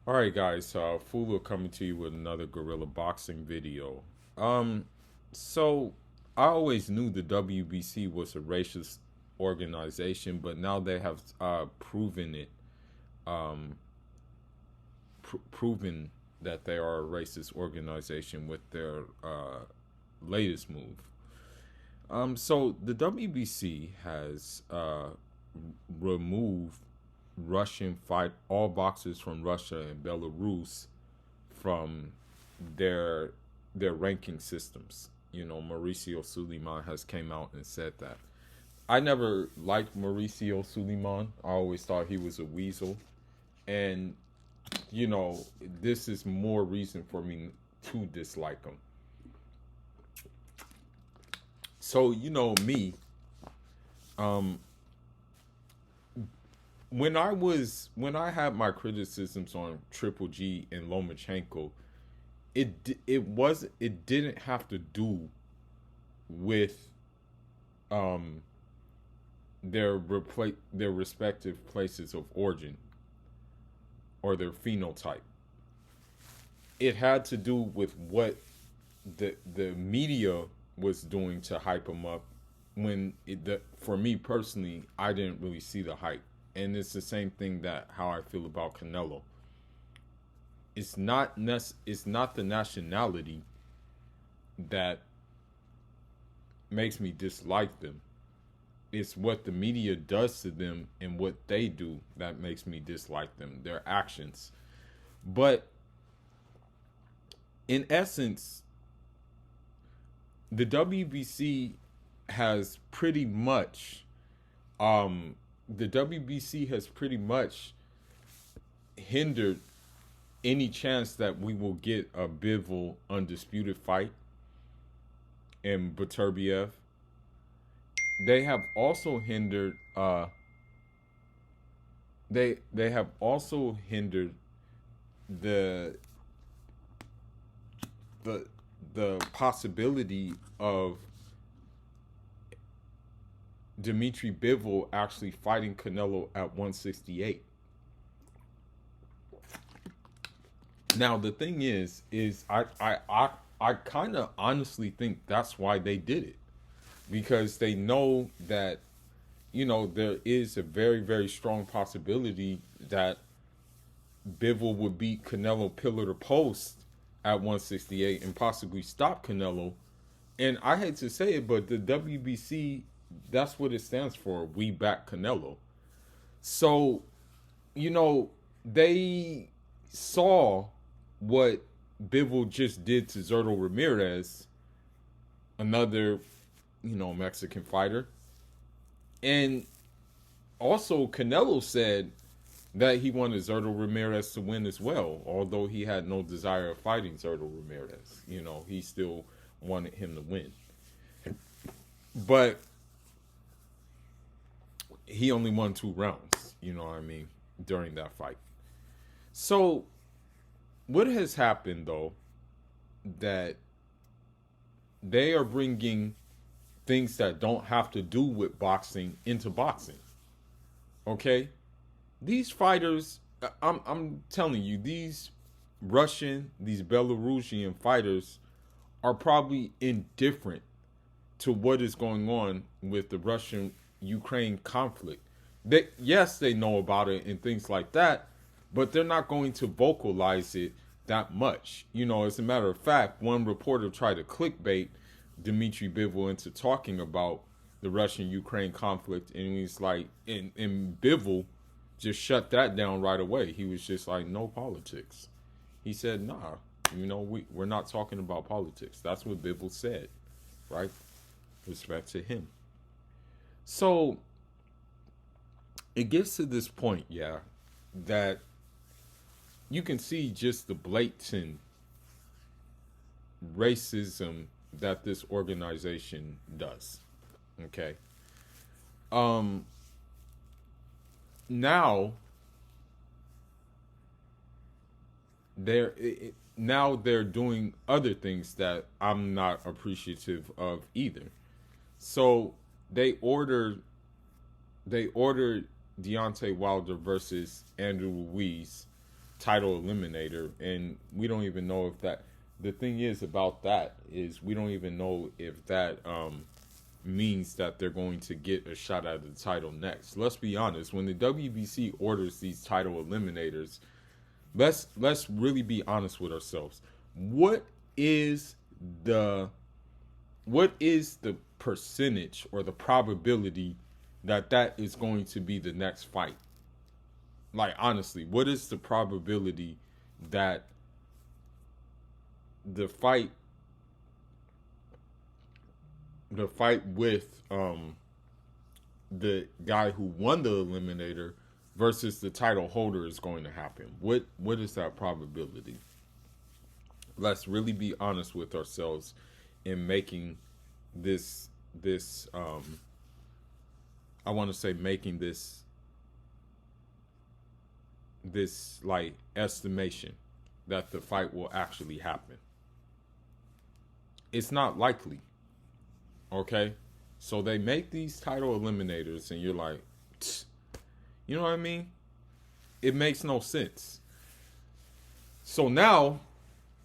All right, guys. Fulu coming to you with another Guerrilla boxing video. Um, so I always knew the WBC was a racist organization, but now they have proven it, um, proven that they are a racist organization with their latest move. So the WBC has removed Russian fight all boxers from Russia and Belarus from their their ranking systems. Mauricio Suleiman has came out and said that. I never liked Mauricio Suleiman. I always thought he was a weasel, and you know this is more reason for me to dislike him. So me, um, when I had my criticisms on Triple G and Lomachenko, it didn't have to do with um their respective places of origin or their phenotype. It had to do with what the media was doing to hype them up. For me personally, I didn't really see the hype, and it's the same thing that how I feel about Canelo. It's not the nationality that makes me dislike them. It's what the media does to them and what they do that makes me dislike them. Their actions. But in essence, the WBC has pretty much the WBC has pretty much hindered any chance that we will get a Bivol undisputed fight in Beterbiev. They have also hindered they have also hindered the the the possibility of Dmitry Bivol actually fighting Canelo at 168. Now the thing is I kind of honestly think that's why they did it, because they know that there is a very very strong possibility that Bivol would beat Canelo pillar to post at 168 and possibly stop Canelo. And I hate to say it, but the WBC, that's what it stands for. We back Canelo. So, they saw what Bivol just did to Zerto Ramirez, another, Mexican fighter. And also Canelo said that he wanted Zerto Ramirez to win as well, although he had no desire of fighting Zerto Ramirez. He still wanted him to win. But he only won 2 rounds, during that fight. So what has happened, though, that they are bringing things that don't have to do with boxing into boxing. Okay? These fighters, I'm telling you, these Belarusian fighters are probably indifferent to what is going on with the Russian-Ukraine conflict. Yes, they know about it and things like that, but they're not going to vocalize it that much. As a matter of fact, one reporter tried to clickbait Dmitry Bivol into talking about the Russian-Ukraine conflict, and he's like, and Bivol just shut that down right away. He was just like, no politics. He said, nah, we're not talking about politics. That's what Bivol said, right? Respect to him. So it gets to this point, yeah, that you can see just the blatant racism that this organization does. Okay. Now they're doing other things that I'm not appreciative of either. So they ordered Deontay Wilder versus Andrew Ruiz title eliminator, and we don't even know if that. The thing is about that is we don't even know if that means that they're going to get a shot at the title next. Let's be honest. When the WBC orders these title eliminators, let's really be honest with ourselves. What is the percentage or the probability that that is going to be the next fight? Like, honestly, what is the probability that the fight with the guy who won the eliminator versus the title holder is going to happen? What is that probability? Let's really be honest with ourselves in making this I want to say making this like estimation that the fight will actually happen. It's not likely. Okay? So they make these title eliminators and you're like, you know what I mean? It makes no sense. So now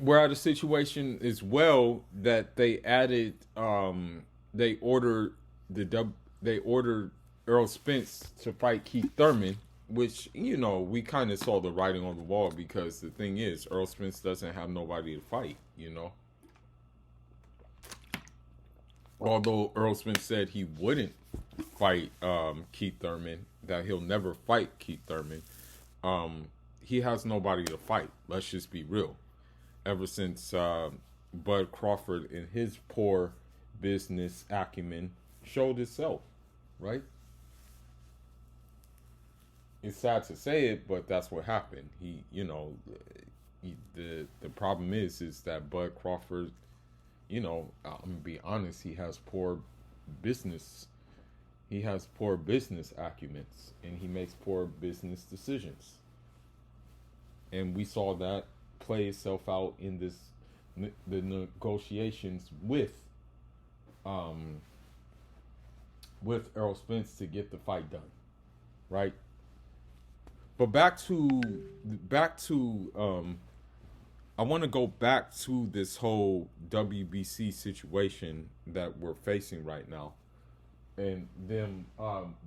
we're at a situation as well that they added they ordered Earl Spence to fight Keith Thurman, which, you know, we kind of saw the writing on the wall, because the thing is, Earl Spence doesn't have nobody to fight, you know. Although Earl Spence said he wouldn't fight Keith Thurman, that he'll never fight Keith Thurman, he has nobody to fight. Let's just be real. Ever since Bud Crawford and his poor business acumen showed itself, right? It's sad to say it, but that's what happened. The problem is that Bud Crawford, you know, I'm gonna be honest, he has poor business acumen, and he makes poor business decisions. And we saw that play itself out in the negotiations with Earl Spence to get the fight done, right? But back to I want to go back to this whole WBC situation that we're facing right now, and them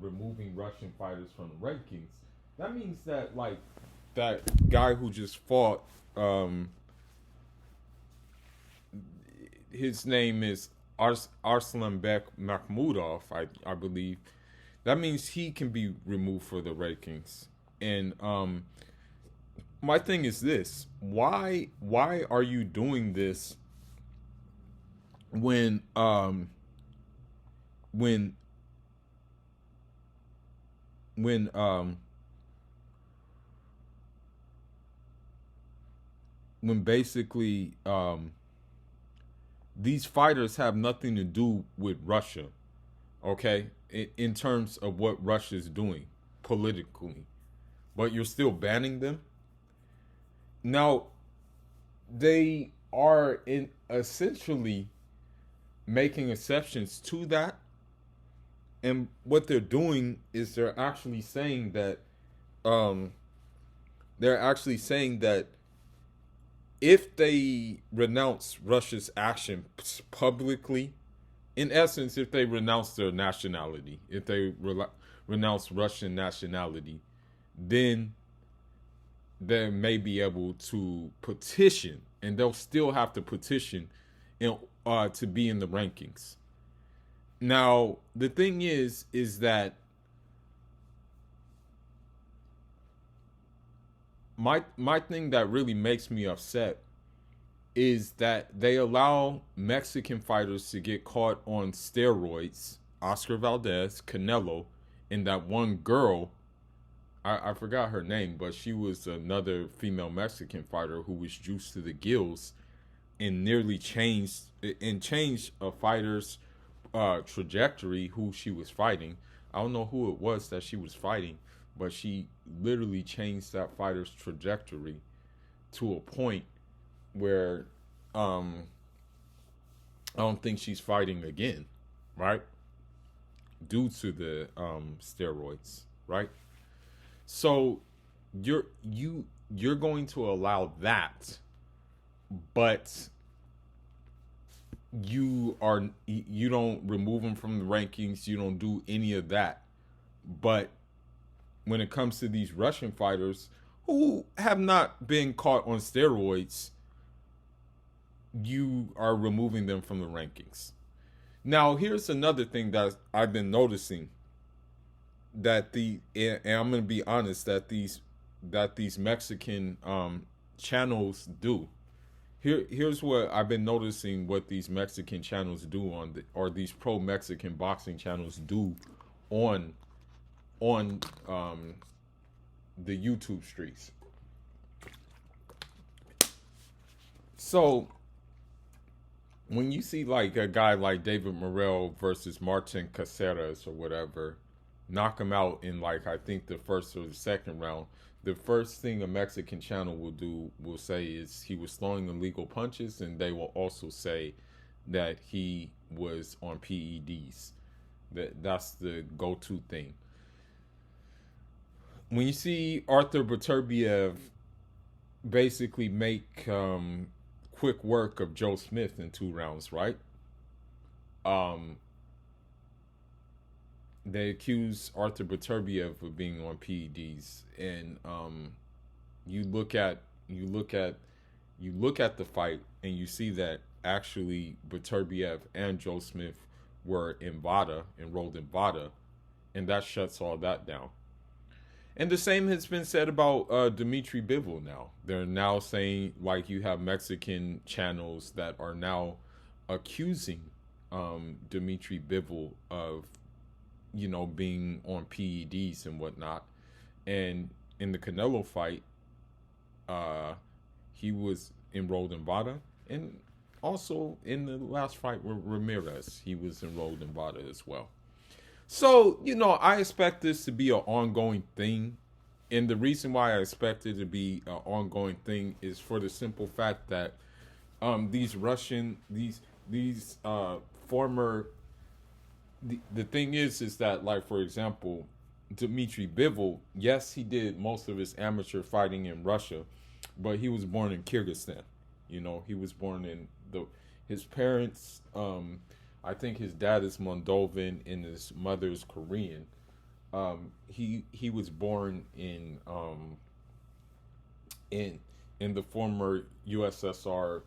removing Russian fighters from the rankings. That means that, like, that guy who just fought, his name is Arslanbek Makhmudov, I believe. That means he can be removed for the rankings. And my thing is this: why are you doing this when basically these fighters have nothing to do with Russia, okay? In terms of what Russia's doing politically, but you're still banning them? Now, they are essentially making exceptions to that, and what they're doing is they're actually saying that if they renounce Russia's action publicly, in essence, if they renounce their nationality, if they renounce Russian nationality, then they may be able to petition, and they'll still have to petition to be in the rankings. Now, the thing is that my thing that really makes me upset is that they allow Mexican fighters to get caught on steroids. Oscar Valdez, Canelo, and that one girl, I forgot her name, but she was another female Mexican fighter who was juiced to the gills and nearly changed a fighter's trajectory, who she was fighting. I don't know who it was that she was fighting, but she literally changed that fighter's trajectory to a point where I don't think she's fighting again, right? Due to the steroids, right? So you're going to allow that, but you don't remove them from the rankings, you don't do any of that. But when it comes to these Russian fighters who have not been caught on steroids, you are removing them from the rankings. Now, here's another thing that I've been noticing, that and I'm going to be honest, that these Mexican channels do. Here's what I've been noticing, what these Mexican channels do or these pro Mexican boxing channels do on the YouTube streets. So when you see like a guy like David Morrell versus Martin Caceres or whatever, knock him out in like, I think the first or the second round, the first thing a Mexican channel will say is he was throwing illegal punches, and they will also say that he was on PEDs. That's the go-to thing. When you see Arthur Beterbiev basically make quick work of Joe Smith in 2 rounds, right? They accuse Arthur Beterbiev of being on PEDs, and you look at the fight, and you see that actually Beterbiev and Joe Smith were enrolled in VADA, and that shuts all that down. And the same has been said about Dmitry Bivol now. They're now saying, like, you have Mexican channels that are now accusing Dmitry Bivol of, being on PEDs and whatnot. And in the Canelo fight, he was enrolled in VADA. And also in the last fight with Ramirez, he was enrolled in VADA as well. So, I expect this to be an ongoing thing. And the reason why I expect it to be an ongoing thing is for the simple fact that these former... The thing is that, like, for example, Dmitry Bivol, yes, he did most of his amateur fighting in Russia, but he was born in Kyrgyzstan. He was born in his parents... I think his dad is Moldovan and his mother is Korean. He was born in the former USSR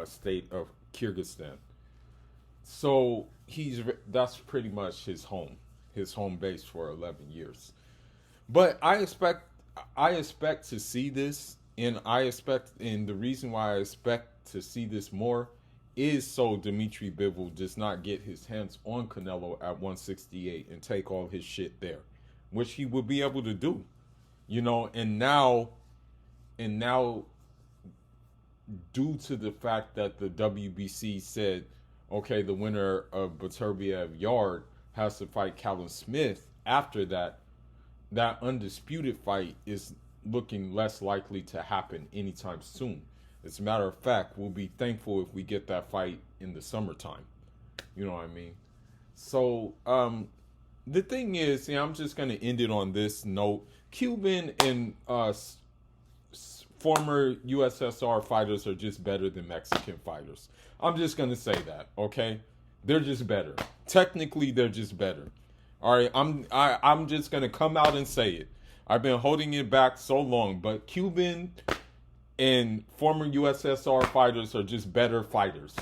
state of Kyrgyzstan. So that's pretty much his home base for 11 years. But I expect to see this, and the reason why I expect to see this more is so Dmitry Bivol does not get his hands on Canelo at 168 and take all his shit there, which he will be able to do, and now due to the fact that the WBC said, okay, the winner of Beterbiev Yard has to fight Callum Smith, after that undisputed fight is looking less likely to happen anytime soon. As a matter of fact, we'll be thankful if we get that fight in the summertime. You know what I mean? So, the thing is, I'm just going to end it on this note. Cuban and former USSR fighters are just better than Mexican fighters. I'm just going to say that, okay? They're just better. Technically, they're just better. All right, I'm just going to come out and say it. I've been holding it back so long, but Cuban and former USSR fighters are just better fighters.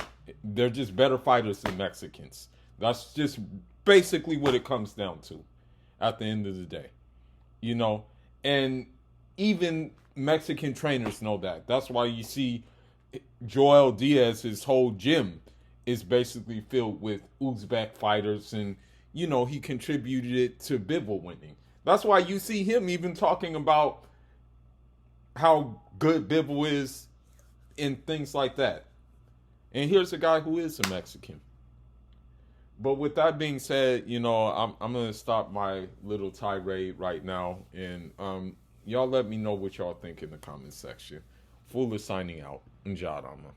They're just better fighters than Mexicans. That's just basically what it comes down to at the end of the day. And even Mexican trainers know that. That's why you see Joel Diaz's whole gym is basically filled with Uzbek fighters, and, he contributed it to Bivol winning. That's why you see him even talking about how good Bivol is and things like that. And here's a guy who is a Mexican. But with that being said, I'm going to stop my little tirade right now. And y'all let me know what y'all think in the comment section. Fuller signing out. Njadama.